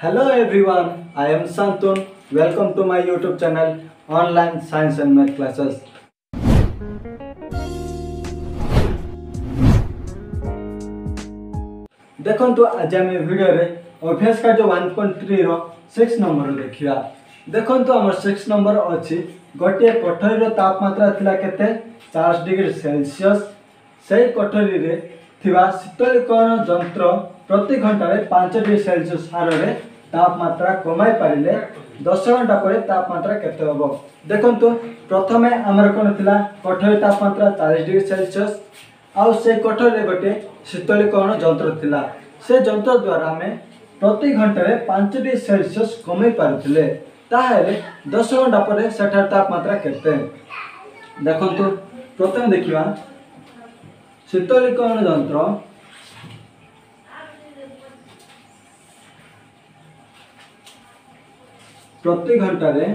Hello everyone, I am Santun. Welcome to my YouTube channel Online Science and Math Classes. देखो आज आम video रे अभ्यास कार्य 1.3 रो 6 नंबर देखिया। देखो आम 6 नंबर अच्छी गोटे कोठरी तापमात्रा थिला केते 40 डिग्री सेल्सियस। से कोठरी रे थिबा शीतलीकरण यंत्र प्रति घंटा 5 डिग्री सेल्सियस हार रे तापमात्रा कमाई पारिले 10 घंटा पर तापमात्रा केते होबो। देखंतु प्रथमे हमर कोन थिला कोठरी तापमात्रा 40 डिग्री सेल्सियस आउ से कोठरी गोटे शीतलीकरण यंत्र थिला। से यंत्र द्वारा हमें प्रति घंटे 5 डिग्री सेल्सियस कमाई पारुथिले। ताहेले 10 घंटा पर सेठार तापमात्रा केते देखंतु। प्रथम देखिबा शीतलीकरण यंत्र प्रति घंटा रे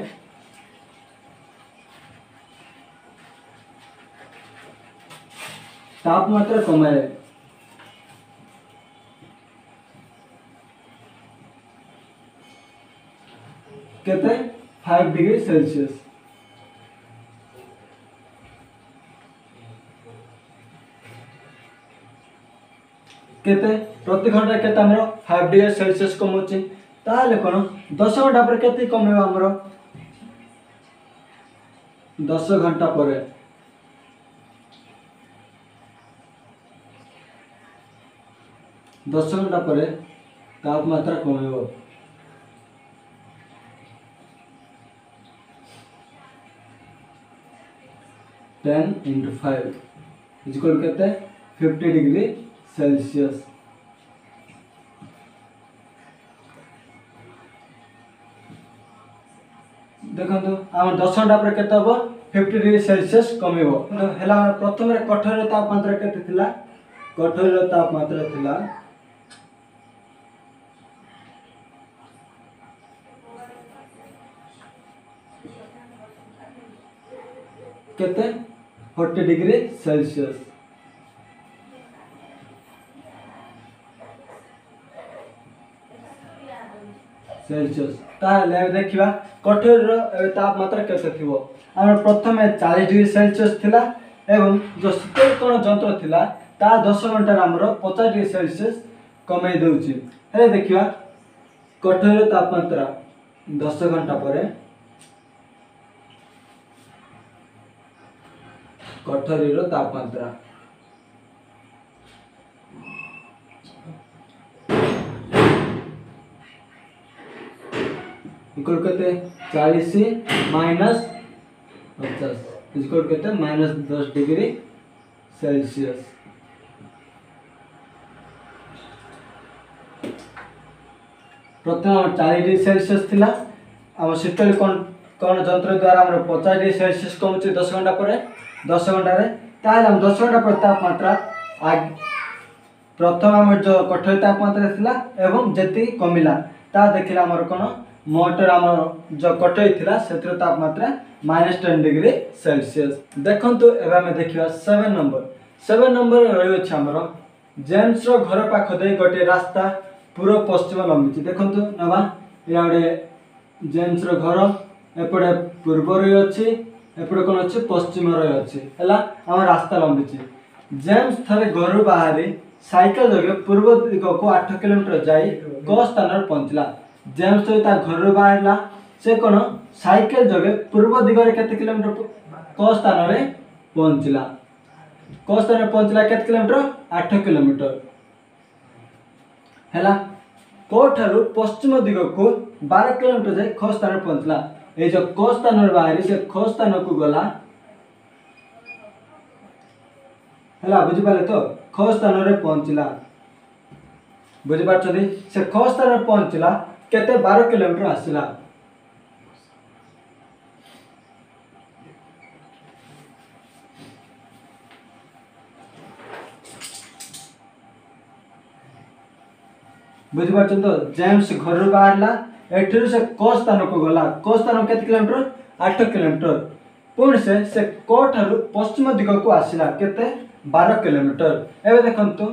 तापमात्रा कमाए केते 5 डिग्री सेल्सियस। केते प्रति घंटा केते हमरो 5 डिग्री सेल्सियस कमउची। ताले कोन 10 घंटा पर केते कमेबा हमरो 10 घंटा पर 10 घंटा पर तापमात्रा कमेबो। टेन इंटू 5 इक्वल केते 50 डिग्री सेल्सियस। देखो आम 10 घंटा पर केते हो 50 डिग्री सेल्सियस कमेबो। हला प्रथम रे कोठरी तापमात्रा केते थिला। कोठरी तापमात्रा थिला केते 40 डिग्री सेल्सियस। ताले देखिबा कोठरी तापमात्रा केते थिबो। हम प्रथमे 40 डिग्री सेल्सियस थिला एवं जो शीतलीकरण यंत्र थिला ता 10 घंटा हमर 50 डिग्री सेल्सियस कमाई देउची। हे देखिबा कोठरी तापमात्रा 10 घंटा पर कोठरी तापमात्रा इक्वल केते 40 माइनस 50 इक्वल केते माइनस 10 डिग्री सेल्सियस। प्रथम 40 डिग्री सेल्सियस थिला हम शीतलीकरण यंत्र द्वारा हम 50 डिग्री सेल्सियस कमउची 10 घंटा पर 10 घंटा रे। ताले हम 10 घंटा पर तापमात्रा प्रथम हम जो कोठरी तापमात्रा थिला एवं जेति कमिला ता देखिला हमर कोन मोटर हमर जो कोठरी थिला सेत्र तापमात्रा -10 डिग्री सेल्सियस। देखंतु एबा हम देखिबा 7 नंबर। 7 नंबर रहयो छ हमर जेम्स रो घर पाख दे गोटे रास्ता पूर्व पश्चिम लंबिची। देखंतु नबा याडे जेम्स रो घर एपडे पूर्व रे अछि एपडे कोन अछि पश्चिम रे अछि। हला हम रास्ता लंबिची। जेम्स थारे घर बाहरी साइकिल जगे पूर्व दिग को 8 किलोमीटर जाई को स्थान रे पहुंचला। जेम्स तो ता घर बाहरला से कोन साइकिल जगे पूर्व दिग रे केते किलोमीटर को स्थान रे पहुंचला। को स्थान रे पहुंचला केते किलोमीटर 8 किलोमीटर। हला कोठारु पश्चिम दिग को 12 किलोमीटर जाई खो स्थान रे पहुंचला। ए जो को स्थान रे बाहरी से खो स्थान को गला। हला बुझि पाले तो खो स्थान रे पहुंचला। बुझि पाछथि से खो स्थान रे पहुंचला केते 12 किलोमीटर आसिला। बुझि पाछन तो जेम्स घर बाहरला एठिरु से को स्थान को गला। को स्थान केते किलोमीटर 8 किलोमीटर। पुण से को ठारु पश्चिम दिग को आसिला केते 12 किलोमीटर। एबे देखंतु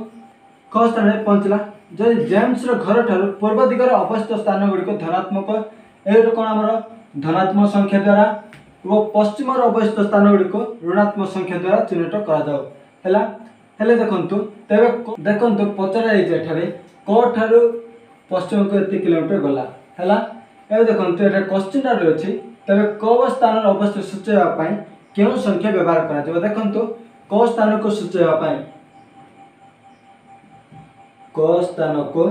को स्थान रे पहुंचला जदि जेम्स घर ठार पूर्व दिगरे अवस्थित स्थान गुड़िक धनात्मक ये कौन आम धनात्मक संख्या द्वारा और पश्चिम अवस्थित स्थान गुड़िक ऋणात्मक संख्या द्वारा चिन्हित कर देखु तेरे देखु पचर क ठारू पश्चिम को एत किलोमीटर गला है देखो ये क्वेश्चन अच्छी तेरे क स्थान अवस्थित सूचाइवाई क्यों संख्या व्यवहार कर देखो क स्थान को सूचाइवाई क स्थान को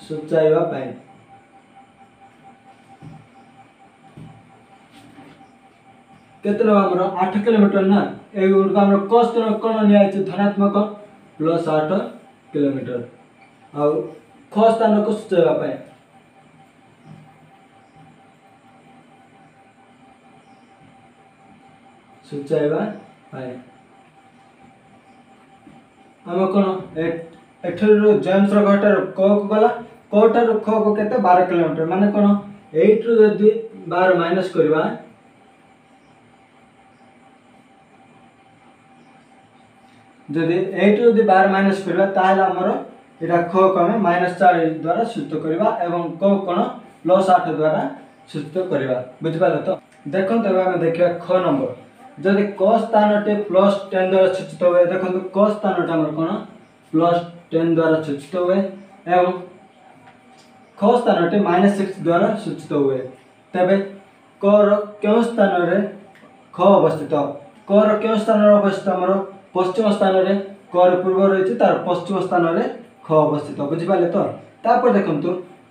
सूचाइवाई केते आमर 8 किलोमीटर ना ए गुड आमर क स्थान कोन निया धनात्मक प्लस 8 किलोमीटर आ ख स्थान को सूचाइवाई आम कौन एठर जेम्स घटार क को गला कटार ख को केते 12 किलोमीटर माने कौन 8 रु यदि 12 माइनस करवा जदि 8 रु यदि 12 माइनस करवा ताहले हमर एटा ख को हम -4 द्वारा सूचित करवा एवं क कोन +8 द्वारा सूचित करवा बुझ पाले तो देखो तबे हम देखिया ख नंबर जदि क स्थान +10 द्वारा सूचित हुए देखो क स्थान कौन +10 द्वारा सूचित हुए एवं ख स्थान -6 द्वारा सूचित हुए तेबे क क्यों स्थान रे ख अवस्थित क क्यों स्थान अवस्थित आमर पश्चिम स्थान रे क पूर्व रही तार पश्चिम स्थान रे ख अवस्थित बुझिपाले तो तापर देखंतु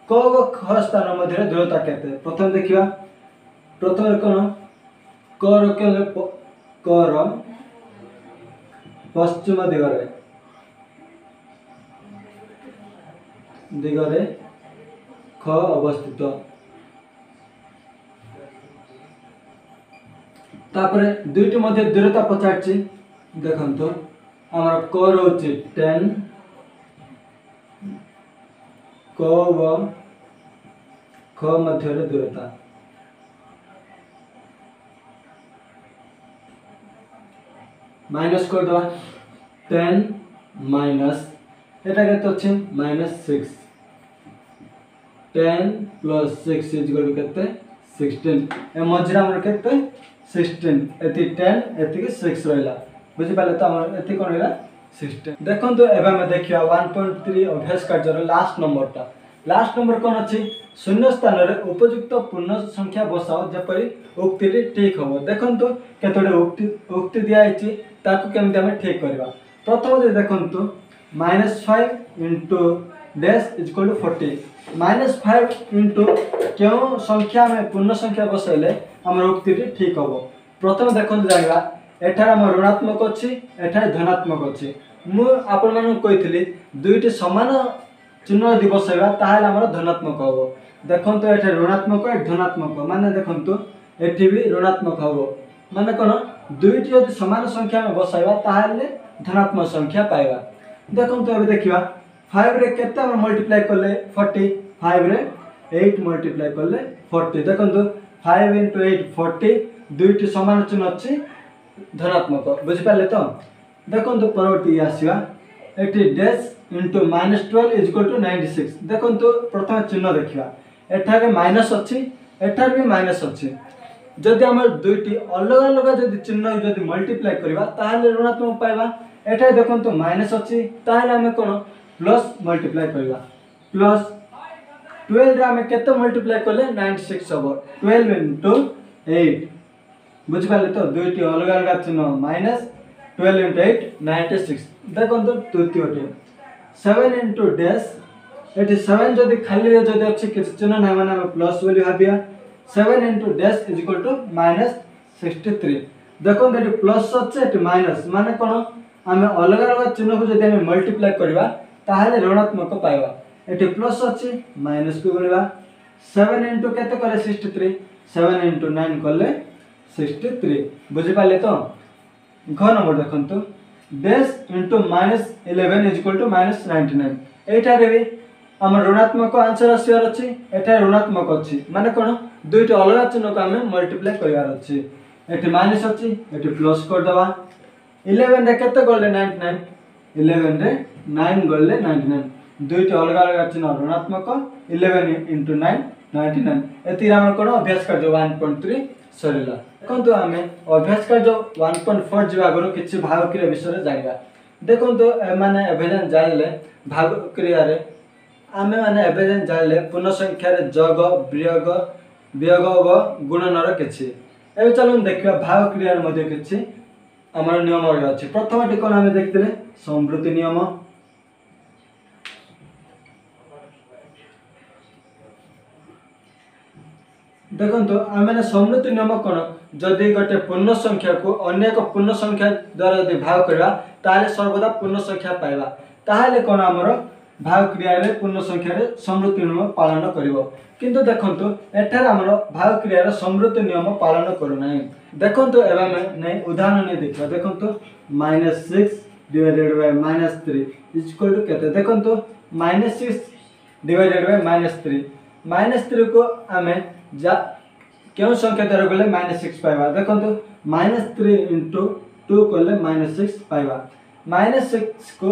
क व ख स्थान मध्य दूरता केते प्रथम देखिबा प्रथम कौन कर पश्चिम दिगरे ख अवस्थित तापरे दुईटी मध्य दूरता पचारछि देखंतु हमर क रहउछि 10 क व ख मध्य दूरता माइनस कर दवा 10 माइनस एटा केते अछि -6 10 + 6 इज इक्वल टू केते 16 ए मजरा हमर केते 16 एति 10 एति 6 रहला बुझि पाले तो हमर एति कोन रहला 16 देखंतु एबा में देखिया 1.3 अभ्यास कार्य लास्ट नंबर कोन अछि शून्य स्थान रे उपयुक्त पूर्ण संख्या बसाओ जेपरि उक्ति ठीक हो देखंतु केतोडे उक्ति दिया आइछि ताकू केमते हम ठीक करबा प्रथम जे देखंतु -5 into dash is equal to 40 -5 into क्यों संख्या में पूर्ण संख्या बसाइले हमर उक्ति ठीक हो प्रथम देखंतु जानिबा एठार हम ऋणात्मक अछि एठार धनात्मक अछि मु आपन मानु कहितली दुईटी समान चिन्ह यदि बसाइबा ताहाले हमर धनात्मक हो देखंतु एठार ऋणात्मक और धनात्मक माने देखंतु एठी भी ऋणात्मक हो माने कोन दुईटी यदि समान संख्या में बसाइबा ताहाले धनात्मक संख्या पाइबा देखंतु अब देखिबा 5 रे केते हम मल्टीप्लाई करले 40 5 रे 8 मल्टीप्लाई करले 40 देखंतु 5 * 8 40 दुईटी समान चिन्ह अछि धनात्मक बुझि पाले तो देखंतु परवर्ती आसीबा एठी dash into -12 is equal to 96 देखंतु प्रथम चिन्ह देखिबा एठारे माइनस अछि एठारे भी माइनस अछि जदि हम दुईटी अलग अलग जदि चिन्ह जदि मल्टीप्लाई करबा ताहाले ऋणात्मक पाइबा एठारे देखंतु माइनस अछि ताहाले हम कोन प्लस मल्टीप्लाई करबा प्लस 12 रे हम केते मल्टीप्लाई करले 96 हबो 12 इनटू 8 बुझ पाले तो दुईटी अलग अलग चिन्ह माइनस 12 इनटू 8 96 देखंतु तृतीयटी 7 इनटू डैश एटी 7 जदि खाली रे जदि अछि कि चिन्ह नै माने हम प्लस बोली भाबिया 7 into dash is equal to -63 देखो एटी प्लस अछि एटी माइनस माने कोन हम अलग अलग चिन्ह को जदि हम मल्टीप्लाई करबा ताहाले ऋणात्मक पाइबा एटी प्लस अछि माइनस को गणिबा 7 इनटू केते करे 63 7 इनटू 9 करले 63 बुझि पाले तो घ नंबर देखंतु dash into -11 is equal to -99 एटा रे भी हम ऋणात्मक आंसर आसीर अछि एटा ऋणात्मक अछि माने कोन दुईटा अलग चिन्ह को हम मल्टीप्लाई करिवार अछि एटी माइनस अछि एटी प्लस कर दबा 11 रे केते करले 99 11 रे 9 गले 99 दुईटी अलग अलग चिन्ह ऋणात्मक 11 × 9 99 एति हमर कोन अभ्यास कार्य 1.3 सरिला देखंतु आमे अभ्यास कार्य 1.4 जिवागरो किछि भाग क्रिया विषय रे जानिबा देखंतु माने एभेजन जानिले भाग क्रिया रे आमे माने एभेजन जानिले पूर्ण संख्या रे जग वियोग व गुणनर किछि एबे चलो देखिबा भाग क्रिया रे मध्ये किछि हमर नियम अछि प्रथम टी कोन आमे देखथिले समृद्धि नियम देखो आम समृद्धि नियम कौन जदि गोटे पूर्ण संख्या को अन्य एक पूर्ण संख्या द्वारा यदि भाग करवा ताले सर्वदा पूर्ण संख्या पाइबा ताले कौन आमर भाग क्रिया रे पूर्ण संख्या रे समृद्धि नियम पालन करिवो किंतु देखंतु एठार आमर भाग क्रिया रे समृद्धि नियम पालन करू नै देखंतु एबा में नै उदाहरण नै देखबा देखंतु -6 डिवाइडेड बाय -3 इक्वल टू केते देखंतु -6 डिवाइडेड बाय -3 को आमे जा क्यों संख्या द्वारा गले -6 पाइबा देखंतु -3 * 2 कले -6 पाइबा -6 को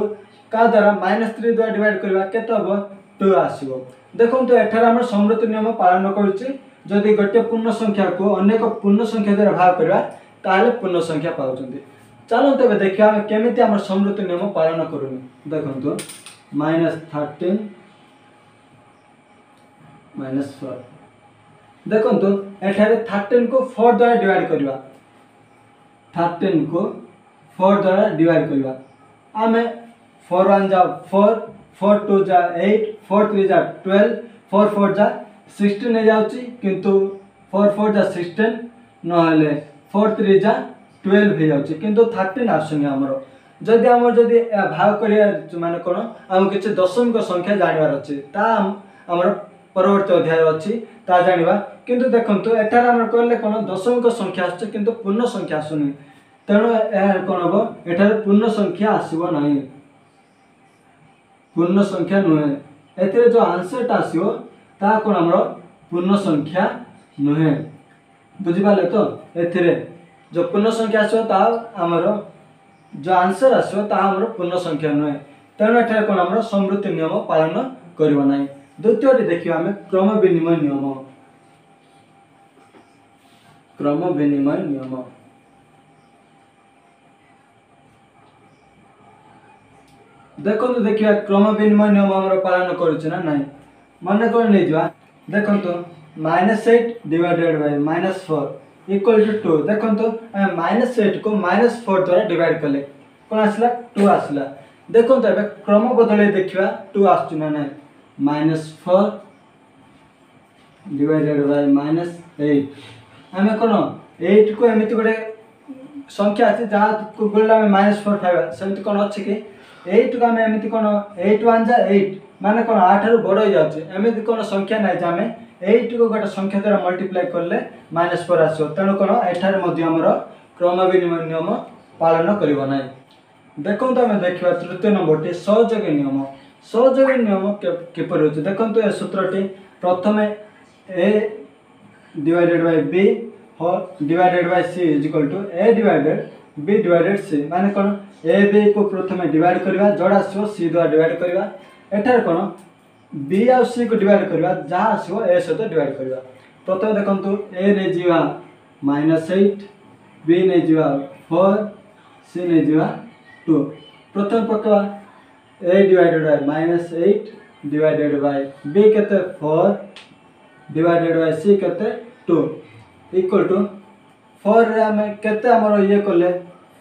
का द्वारा -3 द्वारा डिवाइड करबा केते हो 2 आसीबो देखंतु एठार हमर समृद्धि नियम पालन करछि जदि गोटे पूर्ण संख्या को अन्य एक पूर्ण संख्या द्वारा भाग करबा ताले पूर्ण संख्या पाउछन्ती चलो तबे देखिया हम केमिति हमर समृद्धि नियम पालन करूनी देखंतु -13 -4 देखंतु एठारे 13 को 4 द्वारा डिवाइड करबा 13 को 4 द्वारा डिवाइड करबा आमे 4 1 जा 4 4 2 जा 8 4 3 जा 12 4 4 जा 16 ने जाउची किंतु 4 4 जा 16 नहले 4 3 जा 12 हे जाउची किंतु 13 आसुनी हमरो जदि हमर जदि भाग करिया माने कोन हम किछ दशमिक संख्या जानिबार अछि ता हमर परवर्ती अध्याय अछि ता जानिबा किंतु देखंतु एठार हमर कहले कोन दशमिक संख्या आछ किंतु पूर्ण संख्या आसुनी तेणु ए कोन हो एठार पूर्ण संख्या आसीबो नाही पूर्ण संख्या नहे एतरे जो आंसर ता आसीबो ता कोन हमर पूर्ण संख्या नहे बुझि पाले तो एतरे जो पूर्ण संख्या आसीबो ता हमर जो आंसर आसीबो ता हमर पूर्ण संख्या नहे तेणु एठार कोन हमर समृद्धि नियम पालन करबो नाही द्वितीयटी देखियो हमें क्रम विनिमय नियम देखो तो देखिया क्रम विनिमय नियम हमर पालन करूछ ना नहीं मन कर नै दिवा देखो तो -8 डिवाइडेड बाय -4 इक्वल टू 2 देखो तो -8 को -4 द्वारा डिवाइड करले कोन आसला 2 आसला देखो तो एबे क्रम बदले देखिबा 2 आसछु ना नहीं -4 डिवाइडेड बाय -8 हमें कोन 8 को एमिति गोटे संख्या अछि जा को गुणला में -4 पाइबा सेमिति कोन अछि कि 8 को हमें एमिति कोन 8 1 जा 8 माने कोन 8 रो बड़ हो जाछि एमिति कोन संख्या नै जा हमें 8 को गोटे संख्या द्वारा मल्टीप्लाई करले -4 आसो तेणु कोन एठार मध्ये हमर क्रम विनिमय नियम पालन करिवो नै देखो तो हमें देखिबा तृतीय नंबर टी सहयोगी नियम केपर होछि देखंतु ए सूत्रटी प्रथमे a divided by b divided by c is equal to a divided b divided c माने कोन a b को प्रथमे डिवाइड करबा जोड़ा आसो c द्वारा डिवाइड करबा एठार कोन b आ c को डिवाइड करबा जहा आसो a सहित डिवाइड करबा प्रथमे देखंतु a ने जीवा -8 b ने जीवा 4 c ने जीवा 2 प्रथम पकवा a divided by -8 divided by b केते 4 divided by c केते 2 equal to 4 रे हमें केते हमर ये करले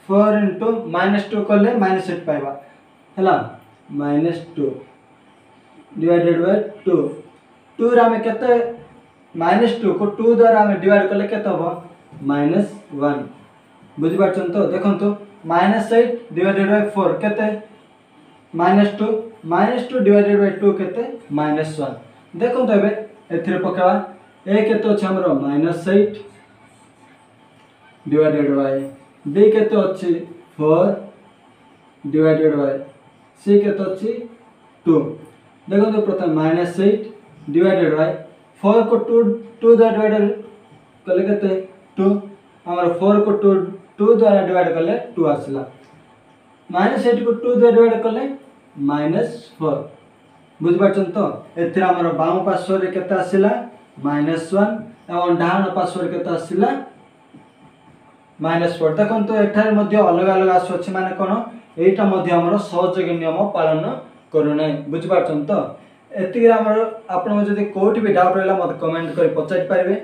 4 into -2 करले -8 पाइबा हला -2 divided by 2 2 रे हमें केते -2 को 2 द्वारा हमें डिवाइड करले केते हो -1 बुझि पाछन तो देखंतु -8 divided by 4 केते -2 डिवाइडेड बाय 2 केते -1 देखो तो एबे एथिरे पकावा a केते अछि हमरो -8 डिवाइडेड बाय b केते अछि 4 डिवाइडेड बाय c केते अछि 2 देखो तो प्रथम -8 डिवाइडेड बाय 4 को 2 द्वारा डिवाइड करले केते 2 हमर 4 को 2 द्वारा डिवाइड करले 2 आसला -8 को 2 द्वारा डिवाइड कले -4 बुझिपारछन तो एथिरा हमर बाम पार्श्व रे केते आसिला -1 एवं डाहाण पार्श्व रे केते आसिला -4 देखन तो एठार मध्ये अलग अलग आसु अछि माने कोन एटा मध्ये हमर सहयोगी नियम पालन करू नै बुझिपारछन तो एतिक हमर आपण जदि कोठी भी डाउट रहला मत कमेंट कर पचारि पारिबे।